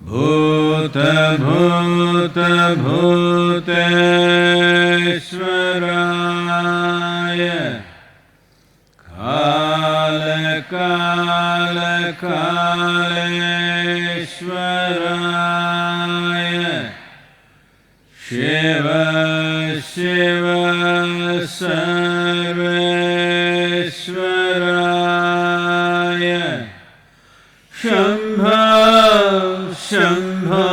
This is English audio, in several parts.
Bhuta Bhuta Bhuteshwaraya Kala Kala Kaleshwaraya Shiva Shiva Sarveshwaraya Shambho Shambho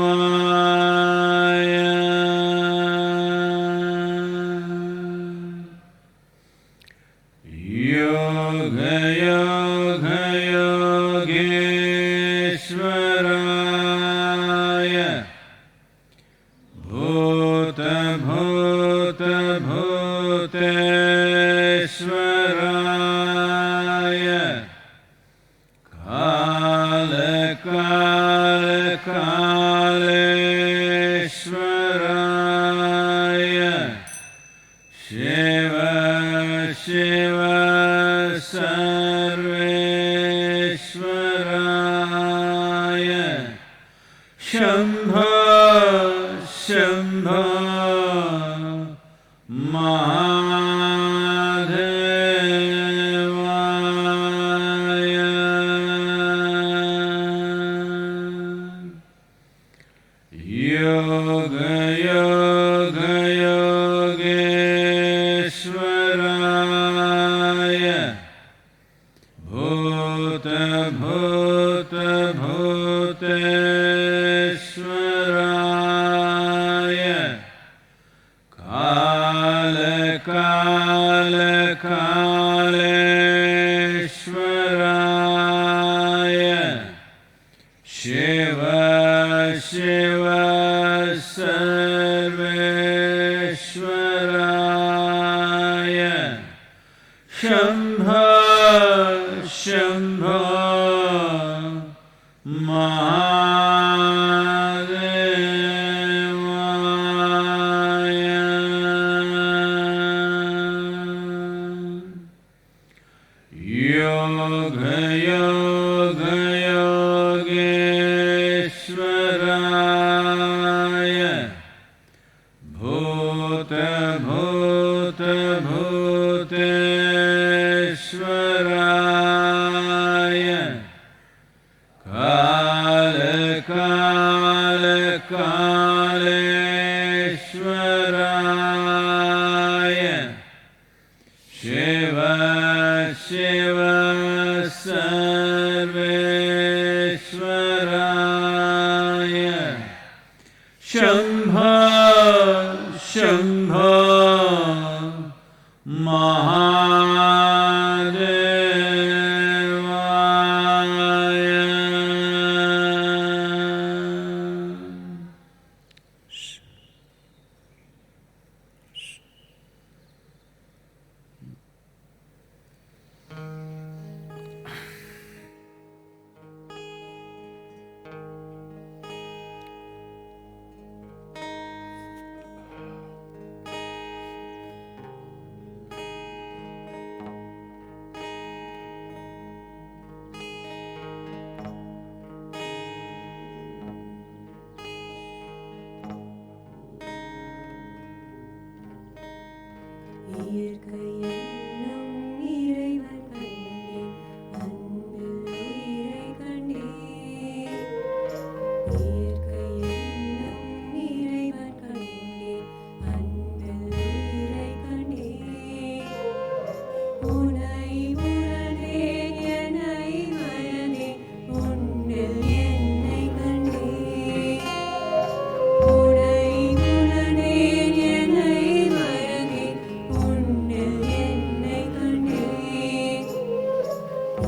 Mahadevaya Yoga Yoga Yogeshwaraya Bhuta Bhuta Bhuteshwaraya Kala Kala Kaleshwaraya Shiva Shiva Sarveshwaraya Shambho Shambho Mahadevaya Yoga Yoga Yogeshwaraya Bhuta Bhuta Bhuteshwaraya Kala Kala Kaleshwaraya Shiva Shiva Sarveshwaraya Shambho Shambho Mahadevaya Yoga Yoga Yogeshwaraya Bhuta Bhuta Bhuteshwaraya Kala Kala Kaleshwaraya Shiva Shiva Sarveshwaraya Shambho Shambho Mahadevaya இயற்கை என்னும் இறைவன் கண்டேன், அன்பில் உயிரை கண்டேன். இயற்கை என்னும் இறைவன் கண்டேன், அன்பில் உயிரை கண்டேன். உனை உணர்ந்தேன், என்னை மறந்தேன், உன்னில் என்னை கண்டேன். உனை உணர்ந்தேன், என்னை மறந்தேன், உன்னில் என்னை கண்டேன்.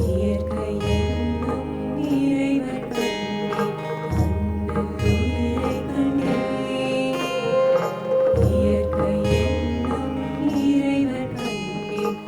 இயற்கை என்னும் இறைவன் கண்டேன், அன்பில் உயிரை கண்டேன். இயற்கை என்னும் இறைவன் கண்டேன்,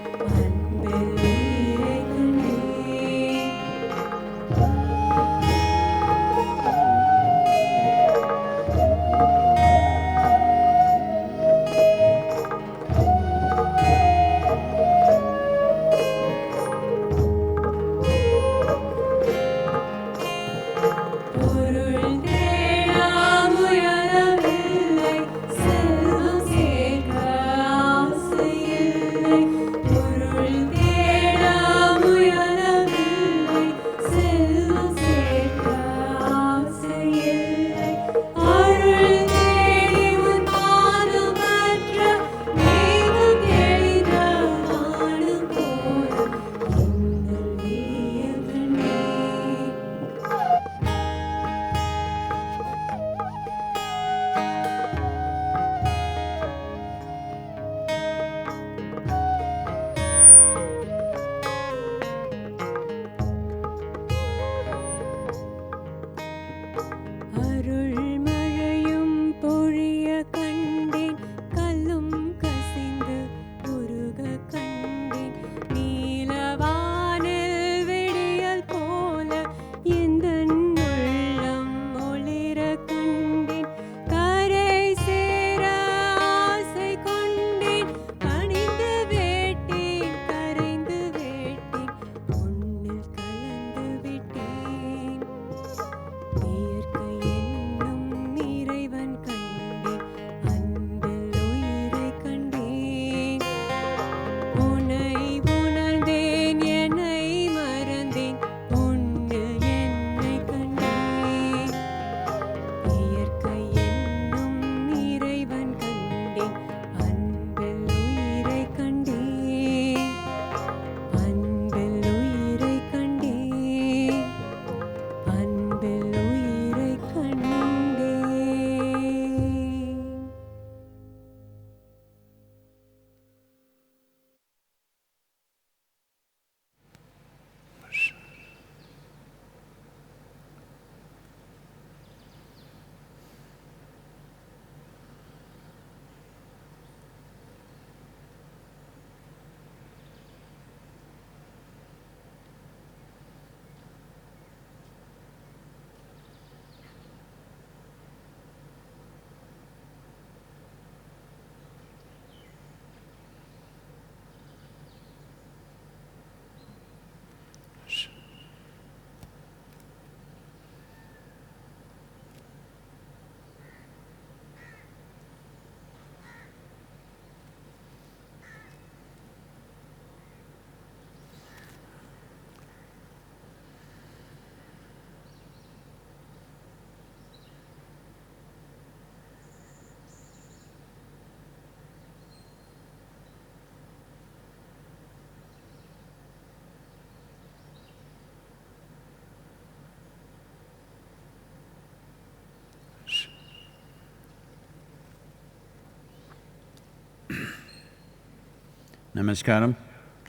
Namaskaram.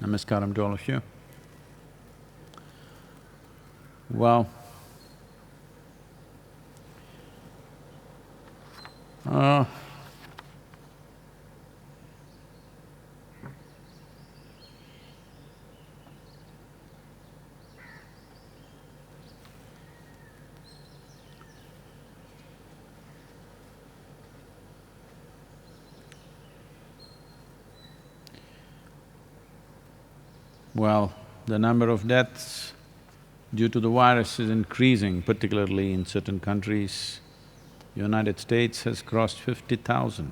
Namaskaram to all of you. Well, uh, well, the number of deaths due to the virus is increasing, particularly in certain countries. United States has crossed 50,000.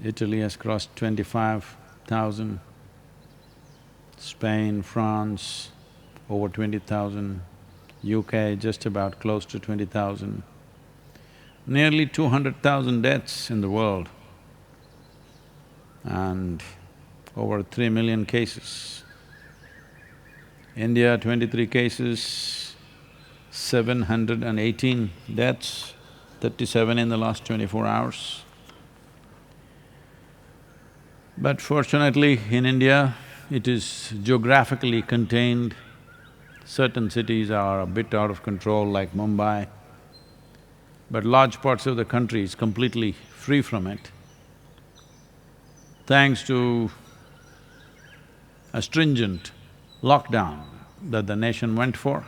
Italy has crossed 25,000. Spain, France, over 20,000. UK just about close to 20,000. Nearly 200,000 deaths in the world and over 3 million cases. India, 23 cases, 718 deaths, 37 in the last 24 hours. But fortunately, in India, it is geographically contained. Certain cities are a bit out of control, like Mumbai, but large parts of the country is completely free from it, thanks to a stringent lockdown that the nation went for,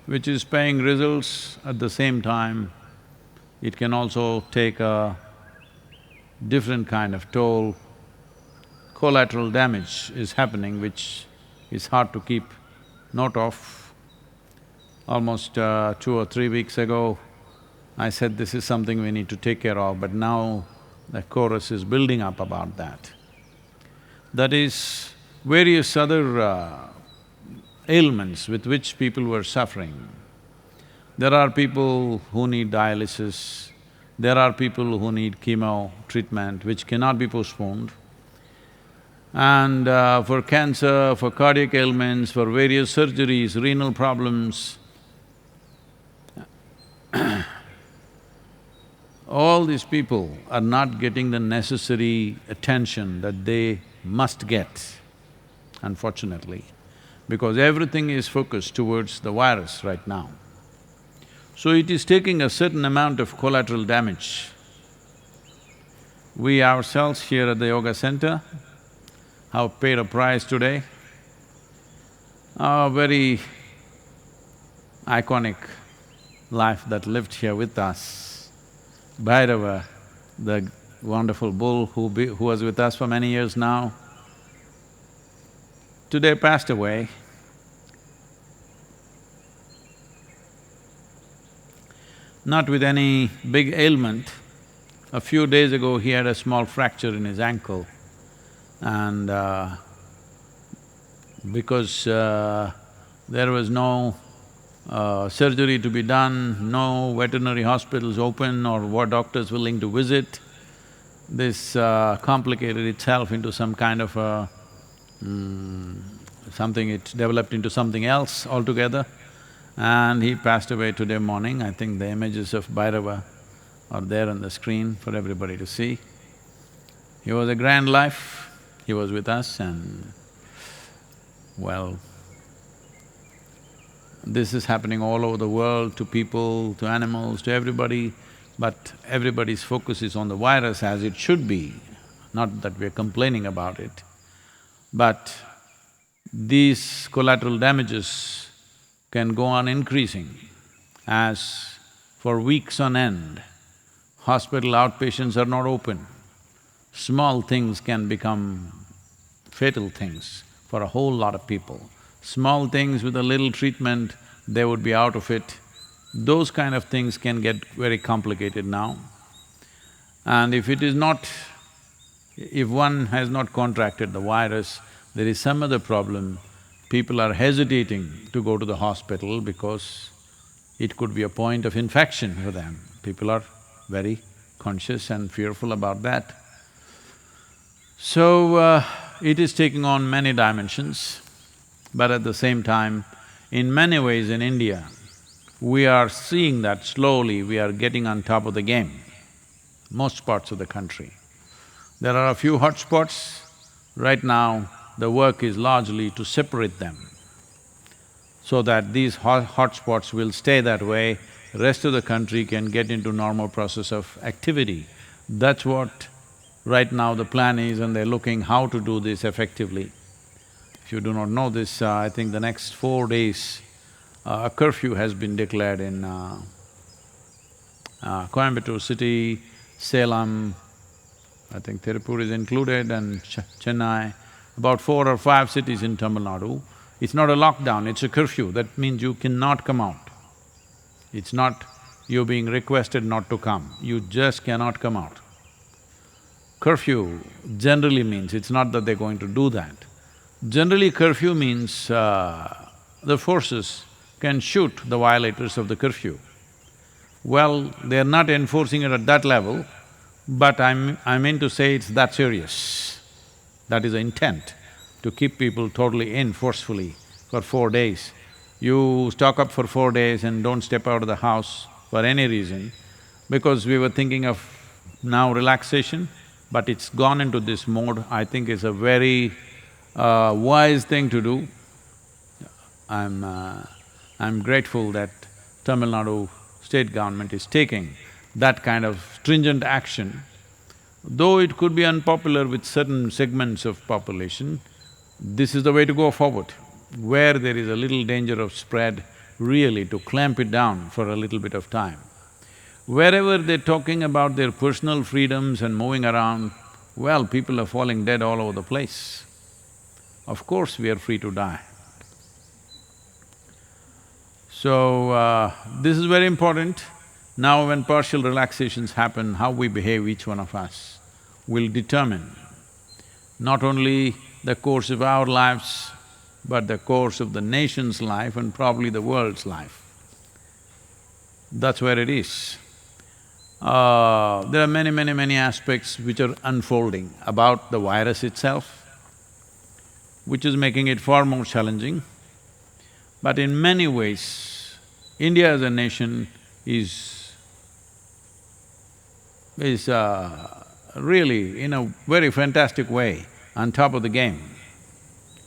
which is paying results. At the same time, it can also take a different kind of toll. Collateral damage is happening, which is hard to keep note of. Almost 2 or 3 weeks ago, I said this is something we need to take care of, but now the chorus is building up about that. That is, various other ailments with which people were suffering. There are people who need dialysis, there are people who need chemo treatment which cannot be postponed. And for cancer, for cardiac ailments, for various surgeries, renal problems, all these people are not getting the necessary attention that they must get, unfortunately, because everything is focused towards the virus right now. So it is taking a certain amount of collateral damage. We ourselves here at the yoga center have paid a price today. A very iconic life that lived here with us. Bhairava, the wonderful bull who was with us for many years now, today passed away. Not with any big ailment. A few days ago, he had a small fracture in his ankle, and because there was no surgery to be done, no veterinary hospitals open or what doctors willing to visit, this complicated itself into some kind of a… it developed into something else altogether, and he passed away today morning. I think the images of Bhairava are there on the screen for everybody to see. He was a grand life, he was with us, and well, this is happening all over the world, to people, to animals, to everybody, but everybody's focus is on the virus, as it should be. Not that we're complaining about it, but these collateral damages can go on increasing, as for weeks on end, hospital outpatients are not open. Small things can become fatal things for a whole lot of people. Small things with a little treatment, they would be out of it. Those kind of things can get very complicated now. And if it is not… if one has not contracted the virus, there is some other problem, people are hesitating to go to the hospital because it could be a point of infection for them. People are very conscious and fearful about that. So, it is taking on many dimensions, but at the same time, in many ways in India, we are seeing that slowly we are getting on top of the game, most parts of the country. There are a few hotspots. Right now, the work is largely to separate them so that these hotspots will stay that way, rest of the country can get into normal process of activity. That's what right now the plan is, and they're looking how to do this effectively. If you do not know this, I think the next 4 days, a curfew has been declared in Coimbatore city, Salem, I think Tirupur is included, and Chennai, about 4 or 5 cities in Tamil Nadu. It's not a lockdown, it's a curfew, that means you cannot come out. It's not you're being requested not to come, you just cannot come out. Curfew generally means, it's not that they're going to do that. Generally curfew means the forces can shoot the violators of the curfew. Well, they're not enforcing it at that level, but I mean to say it's that serious. That is the intent, to keep people totally in forcefully for 4 days. You stock up for 4 days and don't step out of the house for any reason, because we were thinking of now relaxation, but it's gone into this mode. I think it's a very wise thing to do. I'm grateful that Tamil Nadu state government is taking that kind of stringent action. Though it could be unpopular with certain segments of population, this is the way to go forward. Where there is a little danger of spread, really to clamp it down for a little bit of time. Wherever they're talking about their personal freedoms and moving around, well, people are falling dead all over the place. Of course we are free to die. So, this is very important. Now when partial relaxations happen, how we behave, each one of us, will determine not only the course of our lives, but the course of the nation's life and probably the world's life. That's where it is. There are many aspects which are unfolding about the virus itself, which is making it far more challenging. But in many ways, India as a nation is really, in a very fantastic way, on top of the game.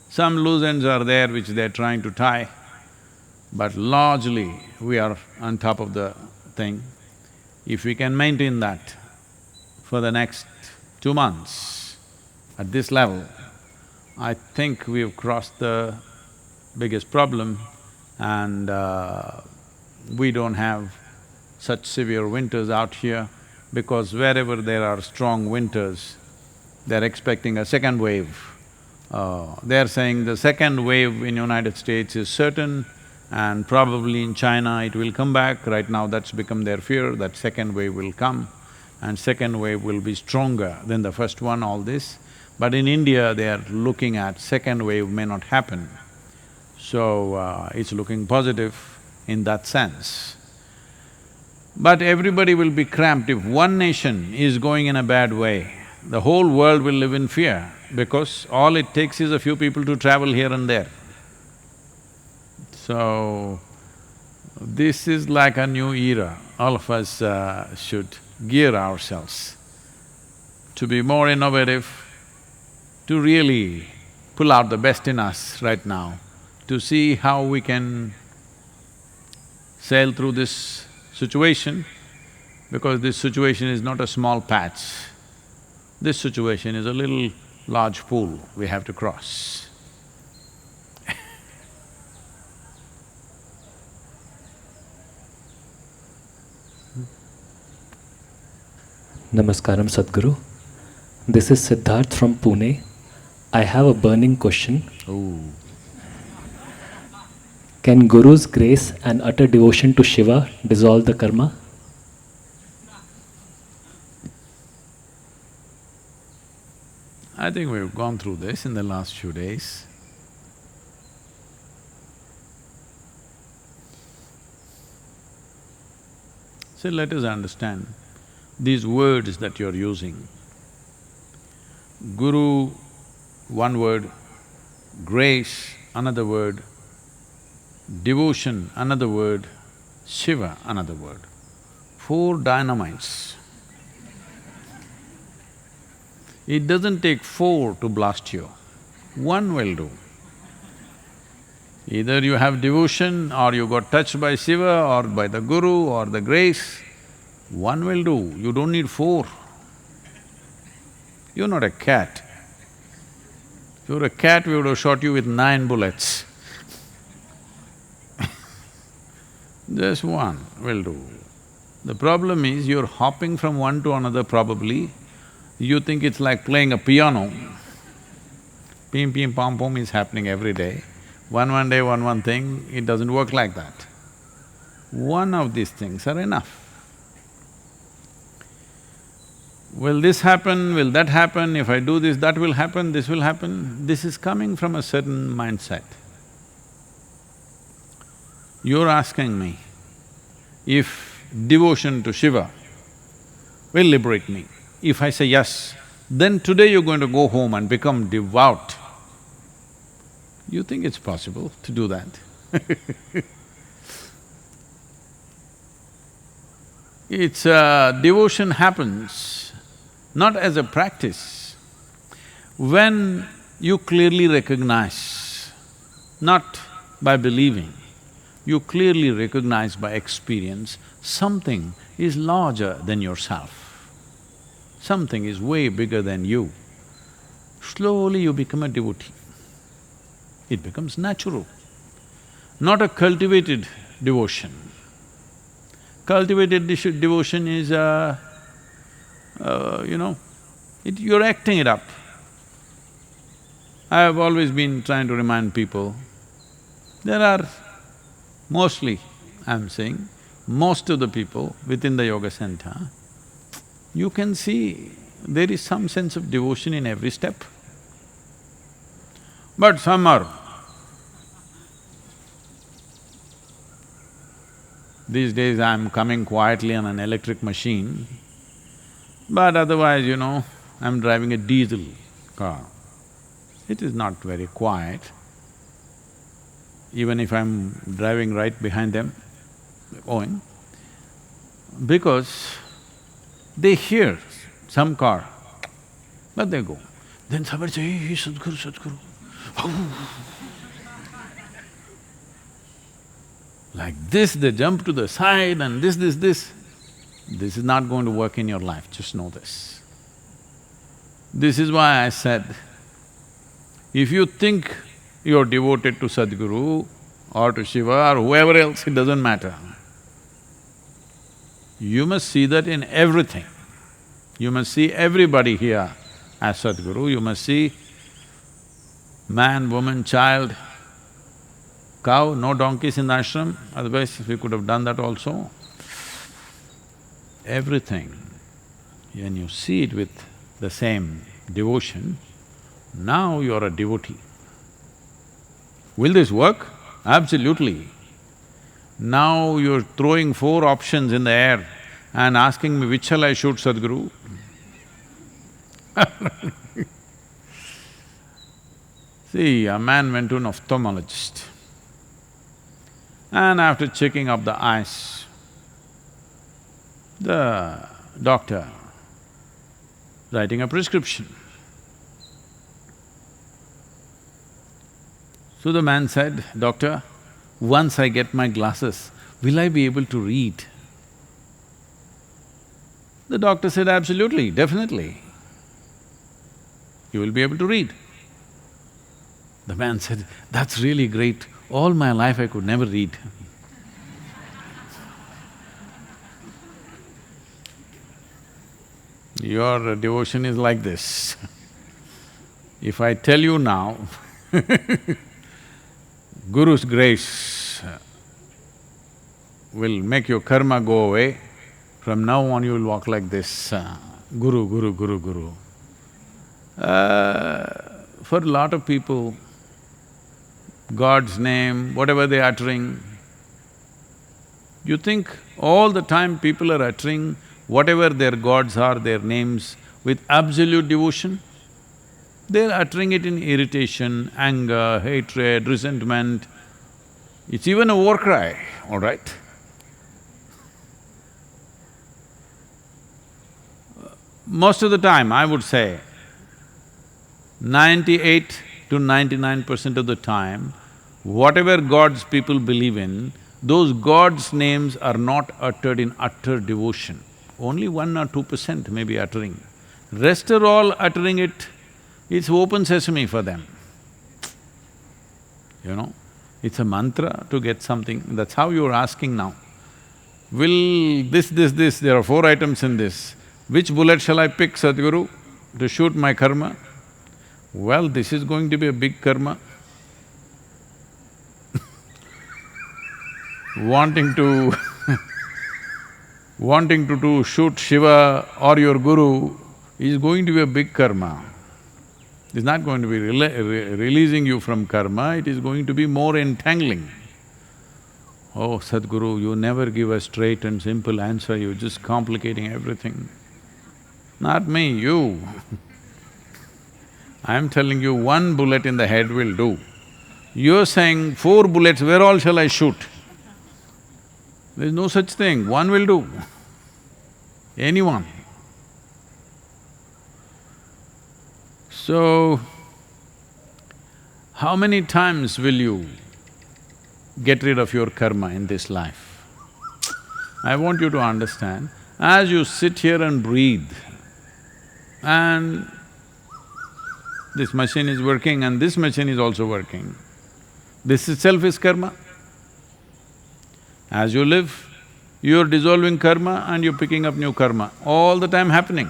Some loose ends are there which they're trying to tie, but largely we are on top of the thing. If we can maintain that for the next 2 months at this level, I think we've crossed the biggest problem, and we don't have such severe winters out here, because wherever there are strong winters, they're expecting a second wave. They're saying the second wave in United States is certain, and probably in China it will come back. Right now that's become their fear, that second wave will come, and second wave will be stronger than the first one, all this. But in India, they are looking at second wave may not happen. So, it's looking positive in that sense. But everybody will be cramped. If one nation is going in a bad way, the whole world will live in fear, because all it takes is a few people to travel here and there. So, this is like a new era. All of us should gear ourselves to be more innovative, to really pull out the best in us right now, to see how we can sail through this situation, because this situation is not a small patch. This situation is a little large pool we have to cross. Namaskaram Sadhguru. This is Siddharth from Pune. I have a burning question. Ooh. Can Guru's grace and utter devotion to Shiva dissolve the karma? I think we've gone through this in the last few days. So let us understand these words that you're using. Guru, one word; grace, another word; devotion, another word; Shiva, another word. 4 dynamites. It doesn't take four to blast you, one will do. Either you have devotion or you got touched by Shiva or by the Guru or the grace, one will do, you don't need four. You're not a cat. If you were a cat, we would have shot you with 9 bullets. Just one will do. The problem is you're hopping from one to another probably. You think it's like playing a piano. Pim, pim, pom, pom is happening every day. One day, one thing, it doesn't work like that. One of these things are enough. Will this happen, will that happen, if I do this, that will happen, this will happen. This is coming from a certain mindset. You're asking me if devotion to Shiva will liberate me. If I say yes, then today you're going to go home and become devout. You think it's possible to do that? Devotion happens not as a practice. When you clearly recognize, not by believing, you clearly recognize by experience, something is larger than yourself. Something is way bigger than you. Slowly you become a devotee. It becomes natural, not a cultivated devotion. Cultivated devotion is you're acting it up. I have always been trying to remind people, there are mostly, I'm saying, most of the people within the yoga center, you can see there is some sense of devotion in every step. But some are… These days I'm coming quietly on an electric machine, but otherwise, I'm driving a diesel car. It is not very quiet. Even if I'm driving right behind them, going, because they hear some car, but they go. Then somebody say, hey, Sadhguru, Sadhguru. Like this, they jump to the side and this. This is not going to work in your life, just know this. This is why I said, if you think you're devoted to Sadhguru or to Shiva or whoever else, it doesn't matter. You must see that in everything. You must see everybody here as Sadhguru, you must see man, woman, child, cow, no donkeys in the ashram, otherwise we could have done that also. Everything, when you see it with the same devotion, now you're a devotee. Will this work? Absolutely. Now you're throwing 4 options in the air and asking me, which shall I shoot, Sadhguru? See, a man went to an ophthalmologist and after checking up the eyes, the doctor writing a prescription. So the man said, Doctor, once I get my glasses, will I be able to read? The doctor said, absolutely, definitely. You will be able to read. The man said, that's really great, all my life I could never read. Your devotion is like this. If I tell you now, Guru's grace will make your karma go away, from now on you will walk like this, Guru, Guru, Guru, Guru. For a lot of people, God's name, whatever they're uttering, you think all the time people are uttering whatever their gods are, their names, with absolute devotion? They're uttering it in irritation, anger, hatred, resentment. It's even a war cry, all right? Most of the time, I would say, 98 to 99% of the time, whatever gods people believe in, those gods' names are not uttered in utter devotion. Only 1 or 2% may be uttering. Rest are all uttering it, it's open sesame for them. You know, it's a mantra to get something, that's how you're asking now. Will this, there are 4 items in this. Which bullet shall I pick, Sadhguru, to shoot my karma? Well, this is going to be a big karma. Wanting to shoot Shiva or your guru is going to be a big karma. It's not going to be releasing you from karma, it is going to be more entangling. Oh, Sadhguru, you never give a straight and simple answer, you're just complicating everything. Not me, you. I'm telling you, 1 bullet in the head will do. You're saying 4 bullets, where all shall I shoot? There's no such thing, 1 will do. Anyone. So, how many times will you get rid of your karma in this life? I want you to understand, as you sit here and breathe, and this machine is working and this machine is also working, this itself is karma. As you live, you're dissolving karma and you're picking up new karma, all the time happening.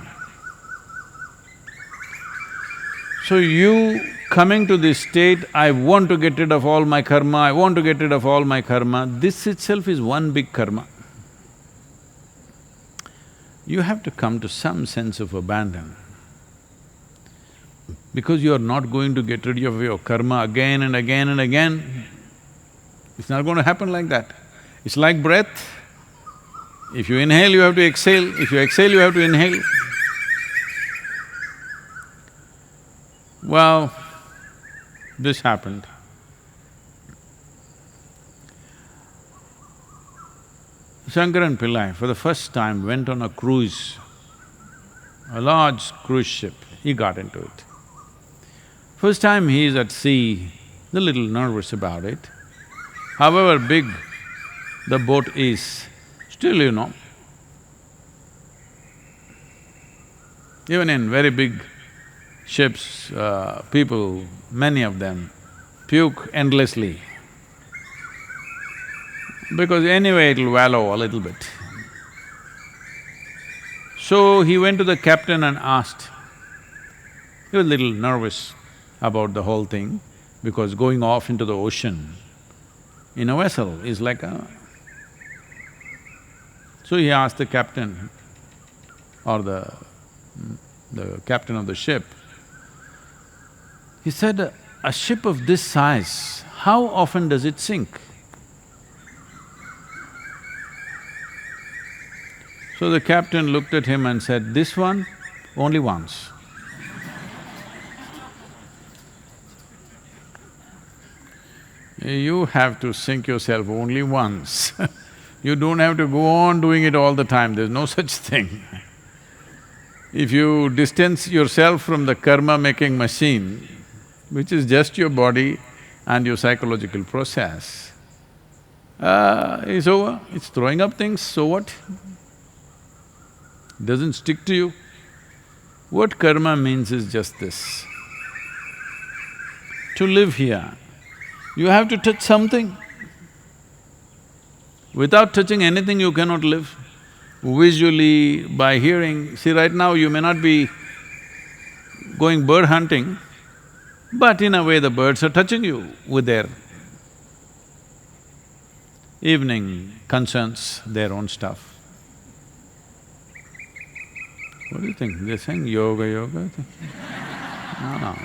So you coming to this state, I want to get rid of all my karma, I want to get rid of all my karma, this itself is one big karma. You have to come to some sense of abandon. Because you are not going to get rid of your karma again and again and again, it's not going to happen like that. It's like breath. If you inhale, you have to exhale. If you exhale, you have to inhale. Well, this happened. Shankaran Pillai for the first time went on a cruise, a large cruise ship, he got into it. First time he is at sea, he's a little nervous about it. However big the boat is, still even in very big ships, people, many of them, puke endlessly. Because anyway it'll wallow a little bit. So he went to the captain and asked. He was a little nervous about the whole thing, because going off into the ocean in a vessel is like a… So he asked the captain or the captain of the ship, he said, a ship of this size, how often does it sink? So the captain looked at him and said, this one, only once. You have to sink yourself only once. You don't have to go on doing it all the time, there's no such thing. If you distance yourself from the karma-making machine, which is just your body and your psychological process, it's over, it's throwing up things, so what? Doesn't stick to you. What karma means is just this. To live here, you have to touch something. Without touching anything, you cannot live. Visually, by hearing, see right now you may not be going bird hunting, but in a way the birds are touching you with their evening concerns, their own stuff. What do you think? They're saying yoga? No,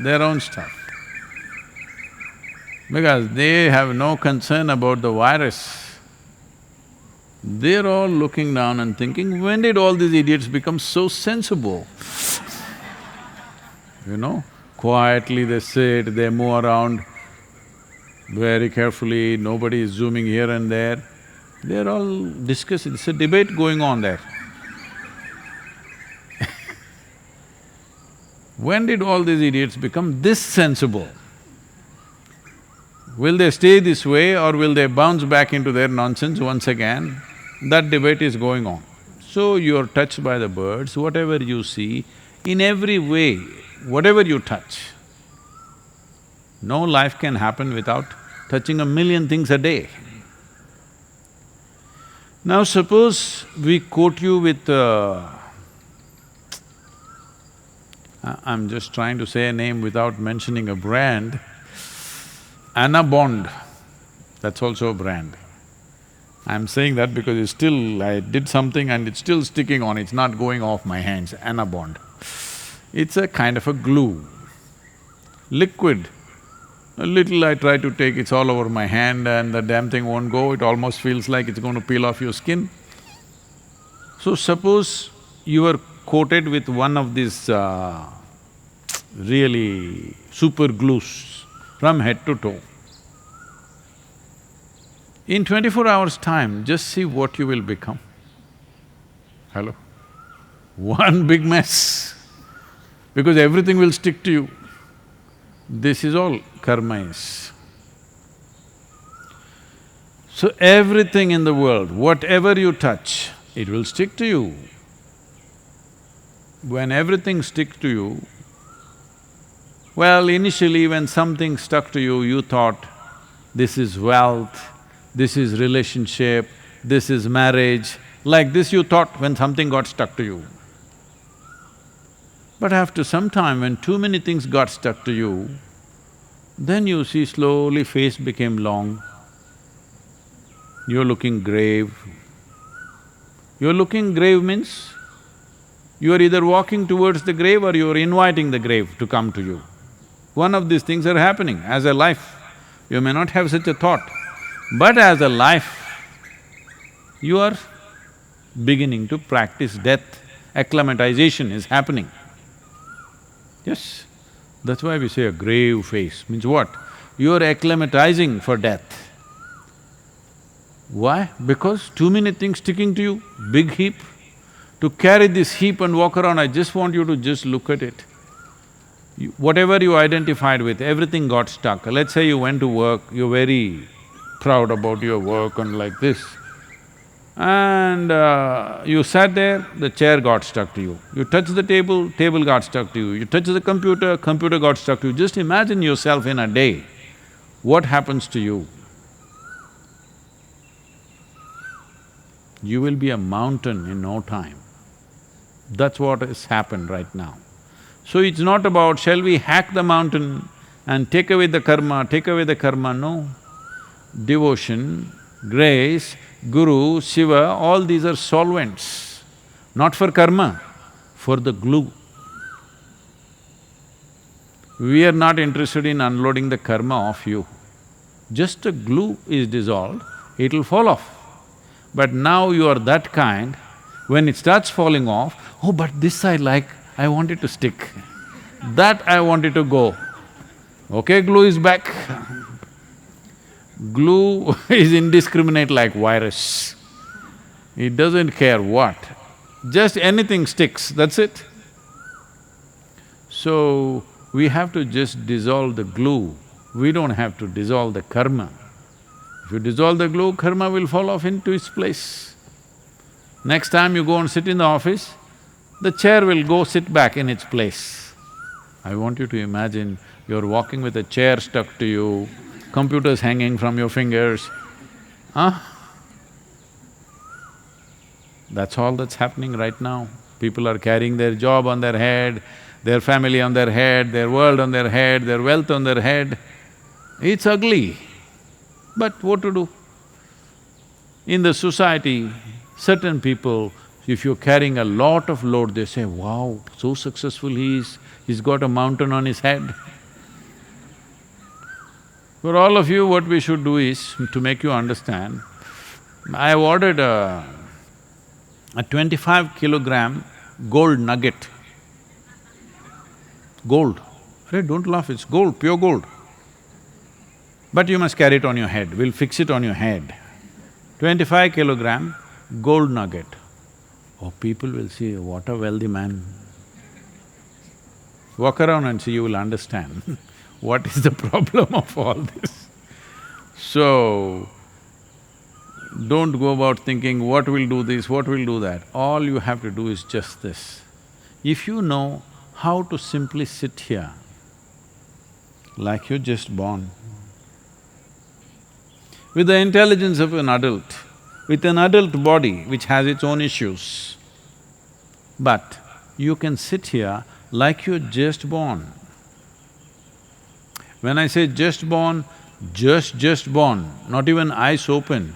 their own stuff. Because they have no concern about the virus. They're all looking down and thinking, when did all these idiots become so sensible? Quietly they sit, they move around very carefully, nobody is zooming here and there. They're all discussing, it's a debate going on there. When did all these idiots become this sensible? Will they stay this way or will they bounce back into their nonsense once again? That debate is going on. So you're touched by the birds, whatever you see, in every way, whatever you touch. No life can happen without touching a million things a day. Now suppose we quote you with I'm just trying to say a name without mentioning a brand, Anabond, that's also a brand. I'm saying that because it's still… I did something and it's still sticking on, it's not going off my hands, Anabond. It's a kind of a glue, liquid. A little I try to take, it's all over my hand and the damn thing won't go, it almost feels like it's going to peel off your skin. So suppose you were coated with one of these really super glues from head to toe. In 24 hours' time, just see what you will become. Hello? One big mess, because everything will stick to you. This is all karma is. So everything in the world, whatever you touch, it will stick to you. When everything sticks to you, well, initially when something stuck to you, you thought, this is wealth, this is relationship, this is marriage, like this you thought when something got stuck to you. But after some time, when too many things got stuck to you, then you see slowly face became long, you're looking grave. You're looking grave means you're either walking towards the grave or you're inviting the grave to come to you. One of these things are happening. As a life, you may not have such a thought, but as a life, you are beginning to practice death. Acclimatization is happening. Yes, that's why we say a grave face. Means what? You are acclimatizing for death. Why? Because too many things sticking to you, big heap. To carry this heap and walk around, I just want you to just look at it. Whatever you identified with, everything got stuck. Let's say you went to work, you're very proud about your work and like this. And you sat there, the chair got stuck to you. You touched the table, table got stuck to you. You touched the computer, computer got stuck to you. Just imagine yourself in a day, what happens to you? You will be a mountain in no time. That's what has happened right now. So it's not about, shall we hack the mountain and take away the karma, no. Devotion, grace, Guru, Shiva, all these are solvents, not for karma, for the glue. We are not interested in unloading the karma off you. Just the glue is dissolved, it'll fall off. But now you are that kind, when it starts falling off, oh, but this I like, I want it to stick. That I want it to go. Okay, glue is back. Glue is indiscriminate like virus. It doesn't care what, just anything sticks, that's it. So, we have to just dissolve the glue, we don't have to dissolve the karma. If you dissolve the glue, karma will fall off into its place. Next time you go and sit in the office, the chair will go sit back in its place. I want you to imagine you're walking with a chair stuck to you, computers hanging from your fingers, huh? That's all that's happening right now. People are carrying their job on their head, their family on their head, their world on their head, their wealth on their head. It's ugly, but what to do? In the society, certain people, if you're carrying a lot of load, they say, wow, so successful he is, he's got a mountain on his head. For all of you, what we should do is, to make you understand, I have ordered a 25-kilogram gold nugget. Gold. Hey, don't laugh, it's gold, pure gold. But you must carry it on your head, we'll fix it on your head. 25-kilogram gold nugget. Oh, people will say, what a wealthy man. Walk around and see, you will understand what is the problem of all this. So, don't go about thinking, what will do this, what will do that. All you have to do is just this. If you know how to simply sit here, like you're just born, with the intelligence of an adult, with an adult body which has its own issues, but you can sit here like you're just born. When I say just born, just born, not even eyes open.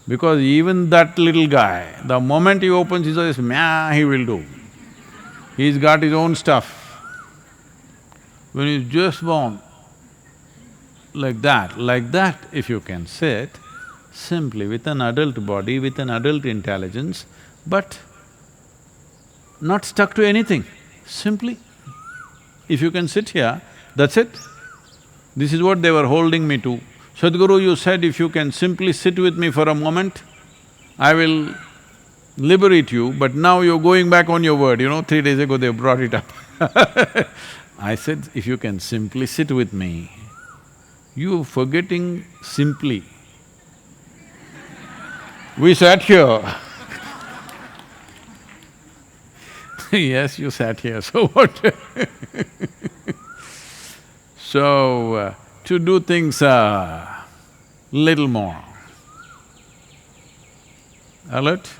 Because even that little guy, the moment he opens his eyes, meow, he will do. He's got his own stuff. When he's just born, like that if you can sit, simply with an adult body, with an adult intelligence, but not stuck to anything, simply. If you can sit here, that's it. This is what they were holding me to. Sadhguru, you said if you can simply sit with me for a moment, I will liberate you, but now you're going back on your word, 3 days ago they brought it up. I said, if you can simply sit with me, you're forgetting simply. We sat here. Yes, you sat here, so what? So, to do things little more alert,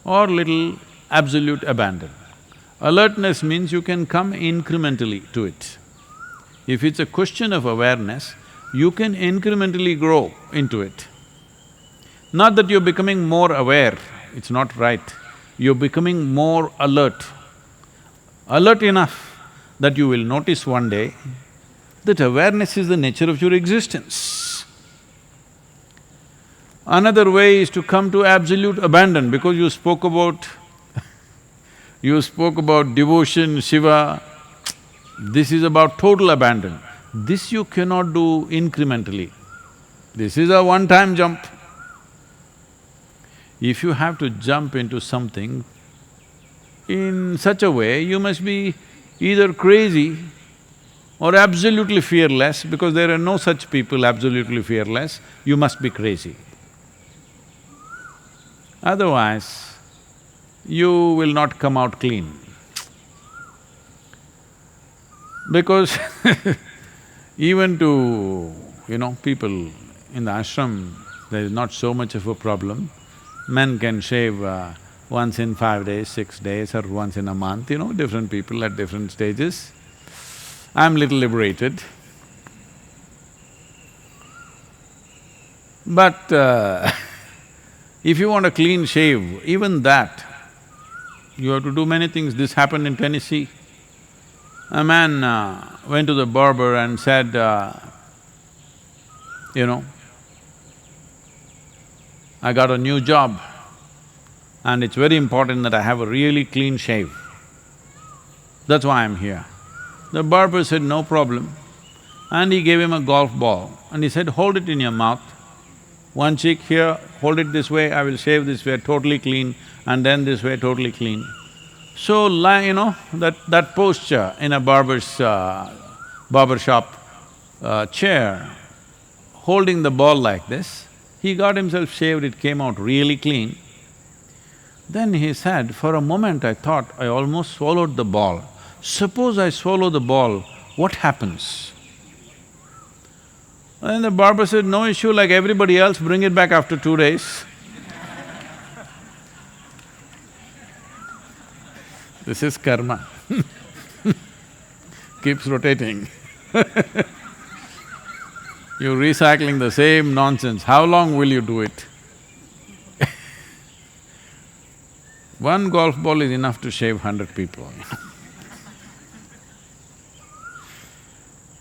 or little absolute abandon. Alertness means you can come incrementally to it. If it's a question of awareness, you can incrementally grow into it. Not that you're becoming more aware, it's not right. You're becoming more alert. Alert enough that you will notice one day that awareness is the nature of your existence. Another way is to come to absolute abandon, because you spoke about devotion, Shiva. This is about total abandon. This you cannot do incrementally. This is a one-time jump. If you have to jump into something in such a way, you must be either crazy or absolutely fearless, because there are no such people absolutely fearless, you must be crazy. Otherwise, you will not come out clean. Because even to, people in the ashram, there is not so much of a problem. Men can shave once in 5 days, 6 days, or once in a month, different people at different stages. I'm little liberated. But if you want a clean shave, even that, you have to do many things. This happened in Tennessee. A man went to the barber and said, I got a new job and it's very important that I have a really clean shave. That's why I'm here. The barber said, no problem. And he gave him a golf ball and he said, hold it in your mouth. One cheek here, hold it this way, I will shave this way, totally clean, and then this way, totally clean. So, that posture in a barber shop chair, holding the ball like this, he got himself shaved, it came out really clean. Then he said, for a moment I thought I almost swallowed the ball. Suppose I swallow the ball, what happens? And the barber said, no issue, like everybody else, bring it back after 2 days. This is karma. Keeps rotating. You're recycling the same nonsense, how long will you do it? One golf ball is enough to shave 100 people.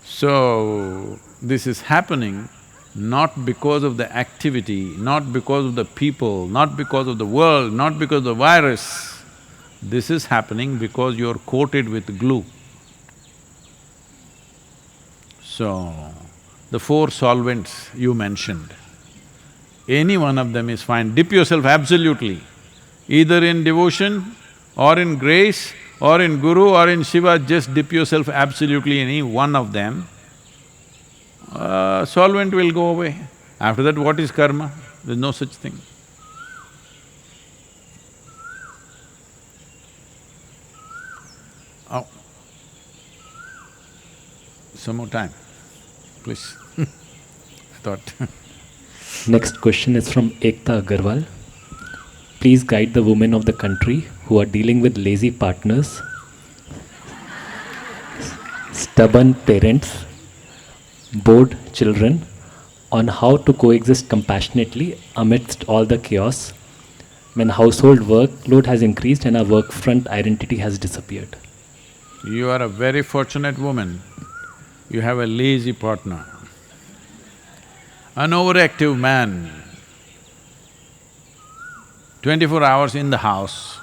So, this is happening not because of the activity, not because of the people, not because of the world, not because of the virus. This is happening because you're coated with glue. So, the 4 solvents you mentioned, any one of them is fine. Dip yourself absolutely, either in devotion or in grace or in Guru or in Shiva, just dip yourself absolutely any one of them, solvent will go away. After that, what is karma? There's no such thing. Oh, some more time, please. I thought Next question is from Ekta Agarwal. Please guide the women of the country who are dealing with lazy partners, stubborn parents, bored children, on how to coexist compassionately amidst all the chaos when household workload has increased and our work front identity has disappeared. you are a very fortunate woman. You have a lazy partner. An overactive man, 24 hours in the house,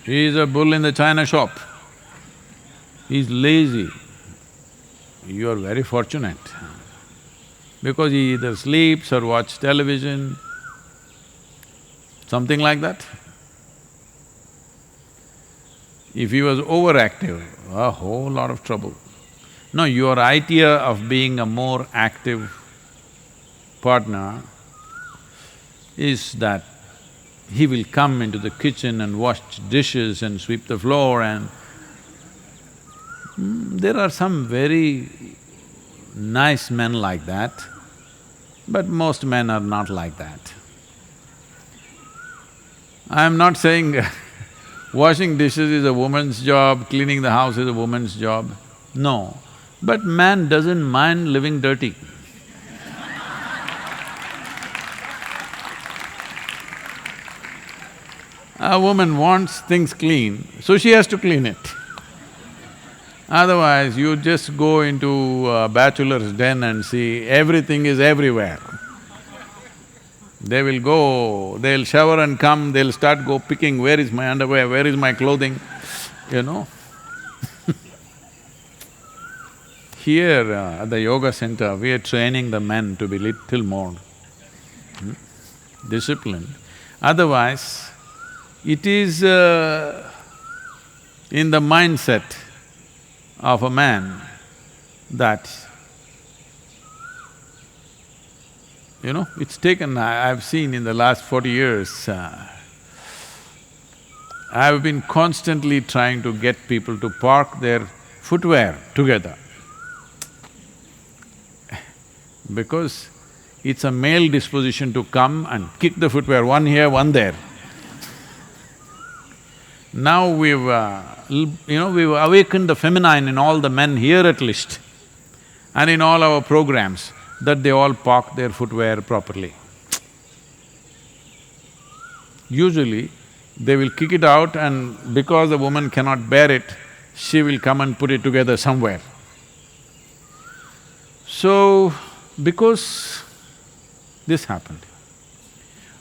he is a bull in the china shop. He's lazy. You are very fortunate because he either sleeps or watches television, something like that. If he was overactive, a whole lot of trouble. No, your idea of being a more active partner is that he will come into the kitchen and wash dishes and sweep the floor and… there are some very nice men like that, but most men are not like that. I'm not saying washing dishes is a woman's job, cleaning the house is a woman's job. No, but man doesn't mind living dirty. A woman wants things clean, so she has to clean it. Otherwise, you just go into a bachelor's den and see everything is everywhere. They will go, they'll shower and come, they'll start picking, where is my underwear, where is my clothing, you know. Here at the yoga center, we are training the men to be little more disciplined. Otherwise, it is in the mindset of a man that, it's taken… I've seen in the last 40 years, I've been constantly trying to get people to park their footwear together. Because it's a male disposition to come and kick the footwear, one here, one there. Now we've awakened the feminine in all the men here at least, and in all our programs, that they all park their footwear properly. Usually, they will kick it out and because the woman cannot bear it, she will come and put it together somewhere. So, because this happened,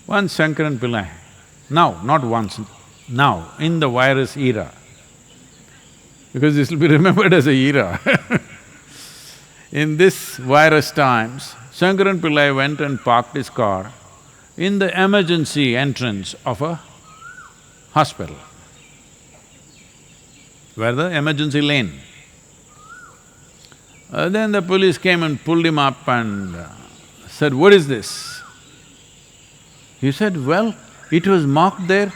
once Shankaran Pillai, now, not once, now, in the virus era, because this will be remembered as a era in this virus times, Shankaran Pillai went and parked his car in the emergency entrance of a hospital, where the emergency lane. Then the police came and pulled him up and said, "What is this?" He said, "Well, it was marked there,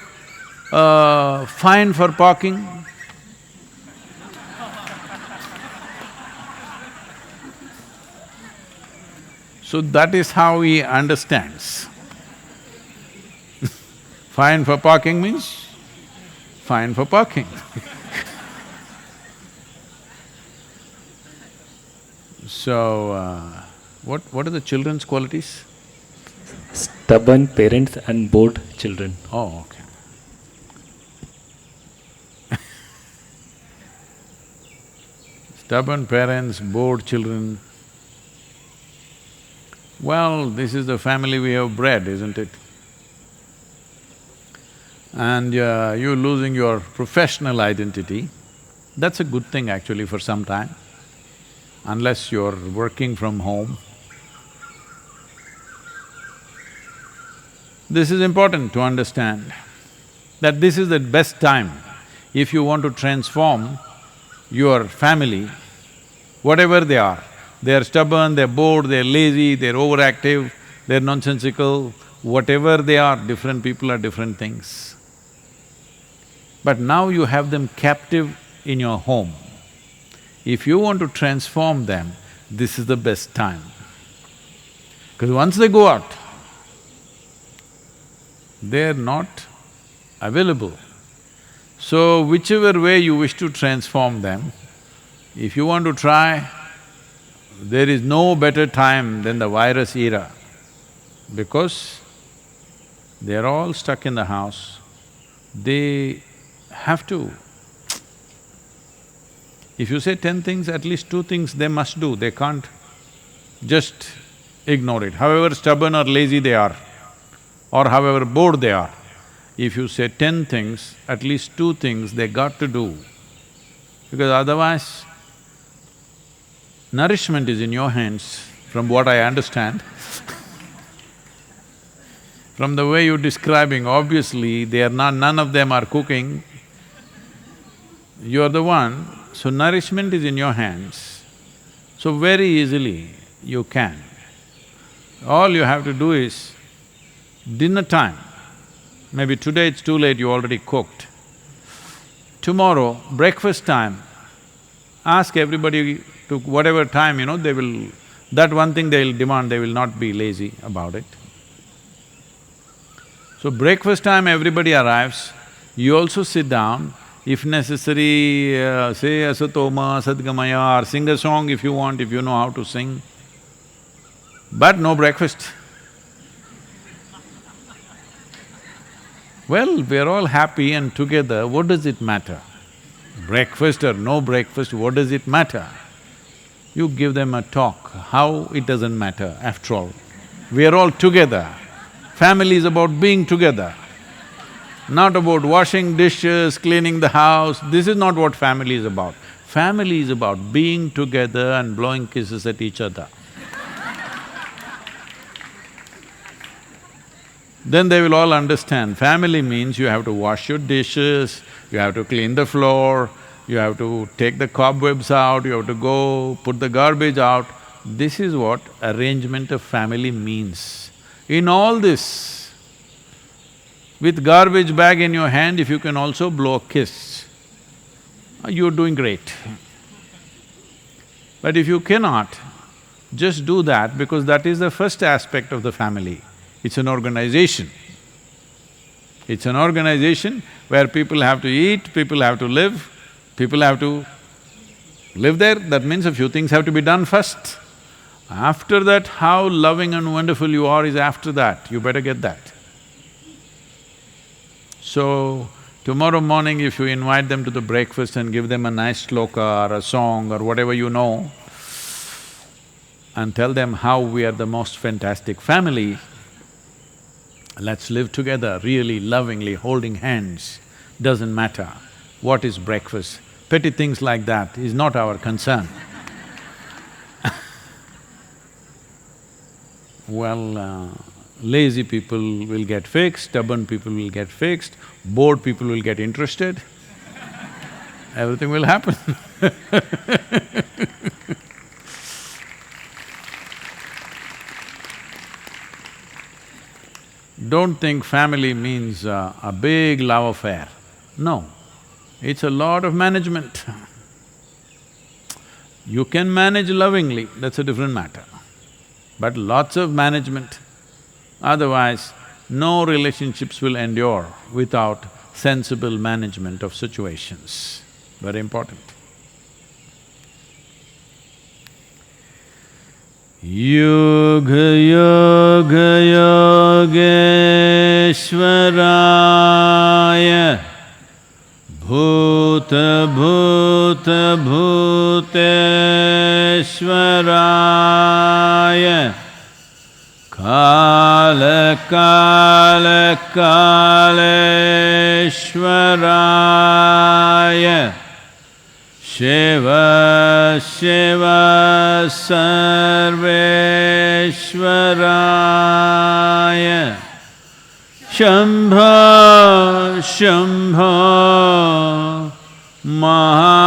fine for parking." So that is how he understands. Fine for parking means fine for parking. So, what are the children's qualities? Stubborn parents and bored children. Oh, okay. Stubborn parents, bored children. Well, this is the family we have bred, isn't it? And you losing your professional identity, that's a good thing actually for some time, unless you're working from home. This is important to understand. that this is the best time. If you want to transform your family, whatever they are stubborn, they're bored, they're lazy, they're overactive, they're nonsensical, whatever they are, different people are different things. But now you have them captive in your home. If you want to transform them, this is the best time. Because once they go out, they're not available. So whichever way you wish to transform them, if you want to try, there is no better time than the virus era, because they're all stuck in the house. They have to… If you say 10 things, at least 2 things they must do, they can't just ignore it. However stubborn or lazy they are, or however bored they are, if you say 10 things, at least 2 things they got to do, because otherwise, nourishment is in your hands, from what I understand. From the way you're describing, obviously they are not… none of them are cooking. You're the one, so nourishment is in your hands. So very easily you can. All you have to do is, dinner time, maybe today it's too late, you already cooked. Tomorrow, breakfast time, ask everybody to whatever time, they will… that one thing they'll demand, they will not be lazy about it. So breakfast time everybody arrives, you also sit down, if necessary, say asatoma, sadgamaya, or sing a song if you want, if you know how to sing, but no breakfast. Well, we're all happy and together, what does it matter? Breakfast or no breakfast, what does it matter? You give them a talk, how it doesn't matter after all. We're all together. Family is about being together, not about washing dishes, cleaning the house. This is not what family is about. Family is about being together and blowing kisses at each other. Then they will all understand, family means you have to wash your dishes, you have to clean the floor, you have to take the cobwebs out, you have to go put the garbage out. This is what arrangement of family means. In all this, with garbage bag in your hand, if you can also blow a kiss, you're doing great. But if you cannot, just do that, because that is the first aspect of the family. It's an organization. It's an organization where people have to eat, people have to live, people have to live there, that means a few things have to be done first. After that, how loving and wonderful you are is after that, you better get that. So, tomorrow morning if you invite them to the breakfast and give them a nice shloka or a song or whatever you know, and tell them how we are the most fantastic family, let's live together really lovingly, holding hands, doesn't matter what is breakfast. Petty things like that is not our concern. Well, lazy people will get fixed, stubborn people will get fixed, bored people will get interested, everything will happen. Don't think family means a big love affair. No, it's a lot of management. You can manage lovingly, that's a different matter. But lots of management, otherwise no relationships will endure without sensible management of situations. Very important. Yoga Yoga Yogeshwaraya Bhuta Bhuta Bhuteshwaraya Kala Kala Kaleshwaraya Shiva Shiva Sarveshwaraya Shambho, Shambho, Maha